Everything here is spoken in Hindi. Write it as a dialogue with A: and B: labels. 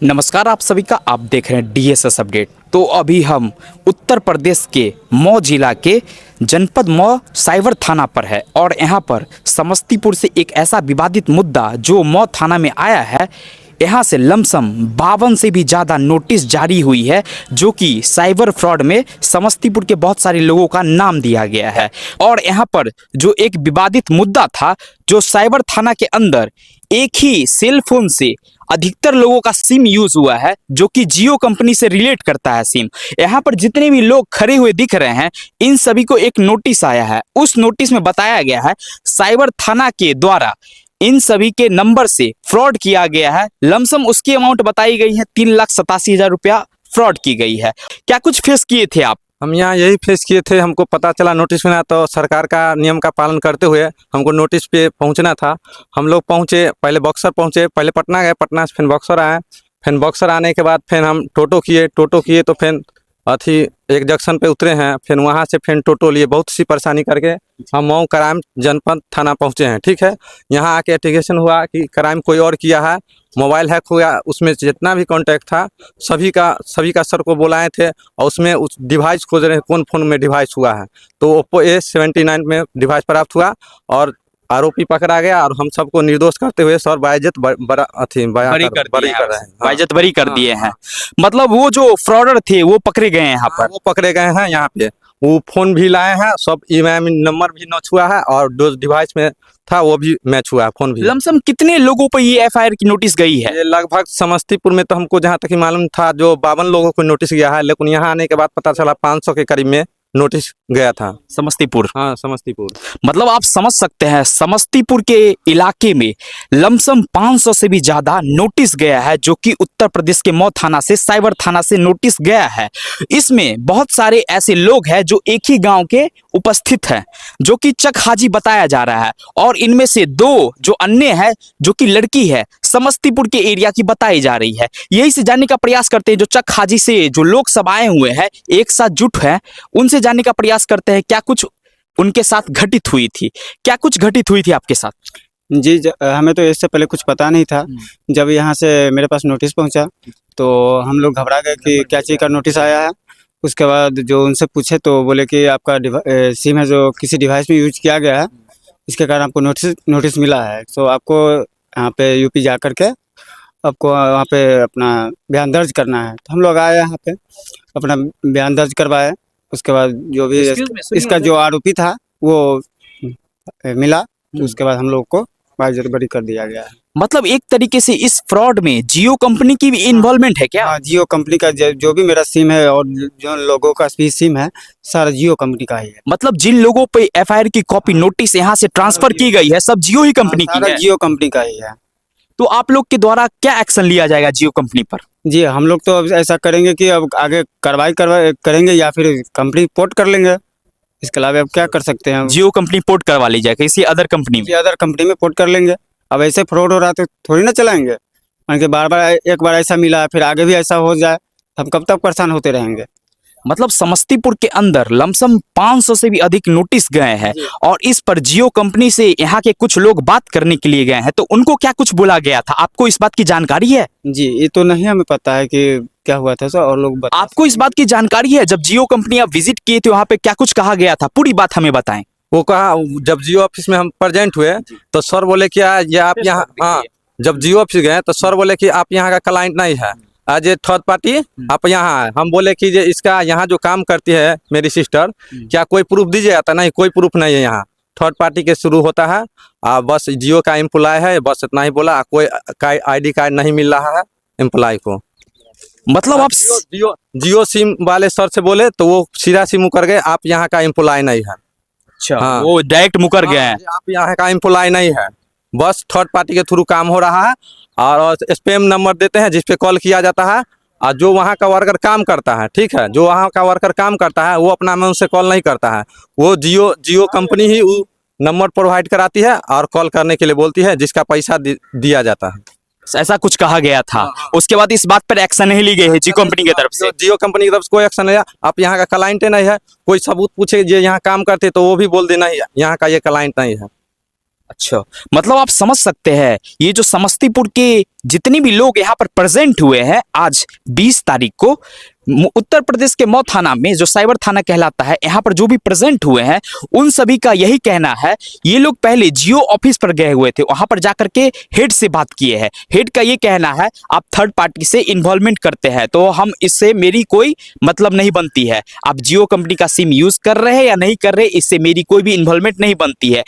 A: नमस्कार आप सभी का। आप देख रहे हैं डीएसएस अपडेट। तो अभी हम उत्तर प्रदेश के मऊ जिला के जनपद मऊ साइबर थाना पर है और यहाँ पर समस्तीपुर से एक ऐसा विवादित मुद्दा जो मऊ थाना में आया है। यहाँ से लमसम 52 से भी ज़्यादा नोटिस जारी हुई है जो कि साइबर फ्रॉड में समस्तीपुर के बहुत सारे लोगों का नाम दिया गया है। और यहाँ पर जो एक विवादित मुद्दा था, जो साइबर थाना के अंदर एक ही सेल फोन से अधिकतर लोगों का सिम यूज हुआ है जो कि जियो कंपनी से रिलेट करता है सिम। यहाँ पर जितने भी लोग खड़े हुए दिख रहे हैं इन सभी को एक नोटिस आया है। उस नोटिस में बताया गया है साइबर थाना के द्वारा इन सभी के नंबर से फ्रॉड किया गया है। लमसम उसकी अमाउंट बताई गई है 3,87,000 रुपया फ्रॉड की गई है। क्या कुछ फेस किए थे आप?
B: हम यहाँ यही फेस किए थे। हमको पता चला नोटिस मिला तो सरकार का नियम का पालन करते हुए हमको नोटिस पे पहुँचना था। हम लोग पहुँचे, पहले बक्सर पहुँचे, पहले पटना गए, पटना से फिर बक्सर आए। फिर बक्सर आने के बाद फिर हम टोटो किए तो फिर एक जंक्शन पे उतरे हैं। फिर वहाँ से फिर टोटो लिए, बहुत सी परेशानी करके हम मऊ क्राइम जनपद थाना पहुँचे हैं। ठीक है, यहाँ आके एप्लीकेशन हुआ कि क्राइम कोई और किया है, मोबाइल हैक हुआ। उसमें जितना भी कांटेक्ट था सभी का सर को बुलाए थे और उसमें उस डिवाइस खोज रहे हैं कौन फ़ोन में डिवाइस हुआ है। तो ओप्पो A79 में डिवाइस प्राप्त हुआ और आरोपी पकड़ा गया और हम सबको निर्दोष करते हुए सर बाइज्जत
A: बरी कर दिए हैं। मतलब वो जो फ्रॉडर थे वो पकड़े गए हैं यहाँ पर।
B: वो पकड़े गए हैं यहाँ पे। वो फोन भी लाए हैं, सब ईएमआई नंबर भी मैच हुआ है और जो डिवाइस में था वो भी मैच हुआ है, फोन भी।
A: लमसम कितने लोगों पर ये एफआईआर की नोटिस गई है?
B: ये लगभग समस्तीपुर में तो हमको जहाँ तक मालूम था जो 52 लोगों को नोटिस गया है, लेकिन यहाँ आने के बाद पता चला 500 के करीब में नोटिस गया था।
A: समस्तीपुर?
B: हाँ, समस्तीपुर।
A: मतलब आप समझ सकते हैं समस्तीपुर के इलाके में लमसम 500 से भी ज्यादा नोटिस गया है जो कि उत्तर प्रदेश के मऊ थाना से, साइबर थाना से नोटिस गया है। इसमें बहुत सारे ऐसे लोग हैं जो एक ही गांव के उपस्थित हैं जो कि चक हाजी बताया जा रहा है और इनमें से 2 जो अन्य है जो कि लड़की है समस्तीपुर के एरिया की बताई जा रही है। यही से जानने का प्रयास करते हैं जो चक हाजी से जो लोग सब आए हुए हैं एक साथ जुट है, उनसे जानने का प्रयास करते हैं क्या कुछ उनके साथ घटित हुई थी। क्या कुछ घटित हुई थी आपके साथ?
C: जी हमें तो इससे पहले कुछ पता नहीं था। जब यहाँ से मेरे पास नोटिस पहुँचा तो हम लोग घबरा गए कि क्या चीज़ का नोटिस आया है। उसके बाद जो उनसे पूछे तो बोले कि आपका सिम है जो किसी डिवाइस में यूज किया गया है, इसके कारण आपको नोटिस मिला है। तो आपको यहाँ पे यूपी जा कर के आपको वहाँ पे अपना बयान दर्ज करना है। तो हम लोग आए यहाँ पे, अपना बयान दर्ज करवाए। उसके बाद जो भी इसका जो आरोपी था वो मिला तो उसके बाद हम लोग को बाइज्जत बरी कर दिया गया है।
A: मतलब एक तरीके से इस फ्रॉड में जियो कंपनी की भी इन्वॉल्वमेंट है क्या?
C: हाँ, जियो कंपनी का जो भी मेरा सिम है और जो लोगों का भी सिम है सारा जियो कंपनी का ही है।
A: मतलब जिन लोगों पे एफआईआर की कॉपी नोटिस यहाँ से ट्रांसफर की गई है सब जियो ही कंपनी की है?
C: जियो कंपनी का ही है।
A: तो आप लोग के द्वारा क्या एक्शन लिया जाएगा जियो कंपनी पर?
C: जी हम लोग तो अब ऐसा करेंगे कि अब आगे कार्रवाई करेंगे या फिर कंपनी पोर्ट कर लेंगे। इसके अलावा अब क्या कर सकते हैं?
A: जियो कंपनी पोर्ट करवा ली जाए किसी अदर कंपनी में?
C: अदर कंपनी में पोर्ट कर लेंगे। अब ऐसे फ्रॉड हो रहा तो थोड़ी ना चलाएंगे। कि बार एक बार ऐसा मिला फिर आगे भी ऐसा हो जाए, हम कब तक परेशान होते रहेंगे?
A: मतलब समस्तीपुर के अंदर लमसम 500 से भी अधिक नोटिस गए हैं और इस पर जियो कंपनी से यहाँ के कुछ लोग बात करने के लिए गए हैं, तो उनको क्या कुछ बोला गया था? आपको इस बात की जानकारी है?
C: जी ये तो नहीं हमें पता है कि क्या हुआ था सर, और लोग
A: आपको इस बात की जानकारी है जब जियो कंपनी आप विजिट किए थे वहाँ पे क्या कुछ कहा गया था? पूरी बात हमें बताएं।
B: वो कहा, जब जियो ऑफिस में हम प्रेजेंट हुए तो सर बोले कि ये आप यहाँ, हाँ, जब जियो ऑफिस गए तो सर बोले कि आप यहाँ का क्लाइंट नहीं है, एज ए थर्ड पार्टी आप यहाँ है। हम बोले कि इसका यहाँ जो काम करती है मेरी सिस्टर, क्या कोई प्रूफ दीजिए? आता नहीं, कोई प्रूफ नहीं है, यहाँ थर्ड पार्टी के शुरू होता है, बस जियो का एम्प्लॉय है, बस इतना ही बोला। कोई ID कार्ड नहीं मिल रहा है एम्प्लॉय को।
A: मतलब आप
B: जियो सिम वाले सर से बोले तो वो सीधा सिम मुकर गए, आप यहाँ का एम्प्लॉय नहीं है।
A: अच्छा, हाँ, वो डायरेक्ट मुकर गए हैं,
B: आप यहाँ का एम्प्लॉय नहीं है, बस थर्ड पार्टी के थ्रू काम हो रहा है। और स्पैम नंबर देते हैं जिस पे कॉल किया जाता है और जो वहाँ का वर्कर काम करता है, ठीक है, जो वहाँ का वर्कर काम करता है वो अपना में उनसे कॉल नहीं करता है, वो जियो कंपनी ही वो नंबर प्रोवाइड कराती है और कॉल करने के लिए बोलती है जिसका पैसा दिया जाता है।
A: ऐसा कुछ कहा गया था। उसके बाद इस बात पर एक्शन नहीं ली गई है जियो कंपनी की तरफ से?
B: जियो कंपनी की तरफ से कोई एक्शन नहीं है। आप यहाँ का क्लाइंट नहीं है, कोई सबूत पूछे जो यहाँ काम करते तो वो भी बोल देना यहाँ का ये क्लाइंट नहीं है।
A: अच्छा, मतलब आप समझ सकते हैं ये जो समस्तीपुर के जितने भी लोग यहाँ पर प्रेजेंट हुए हैं आज 20 तारीख को उत्तर प्रदेश के मऊ थाना में जो साइबर थाना कहलाता है, यहाँ पर जो भी प्रेजेंट हुए हैं उन सभी का यही कहना है, ये लोग पहले जियो ऑफिस पर गए हुए थे, वहां पर जाकर के हेड से बात किए हैं। हेड का ये कहना है आप थर्ड पार्टी से इन्वॉल्वमेंट करते हैं तो हम इससे मेरी कोई मतलब नहीं बनती है। आप जियो कंपनी का सिम यूज कर रहे हैं या नहीं कर रहे, इससे मेरी कोई भी इन्वॉल्वमेंट नहीं बनती है।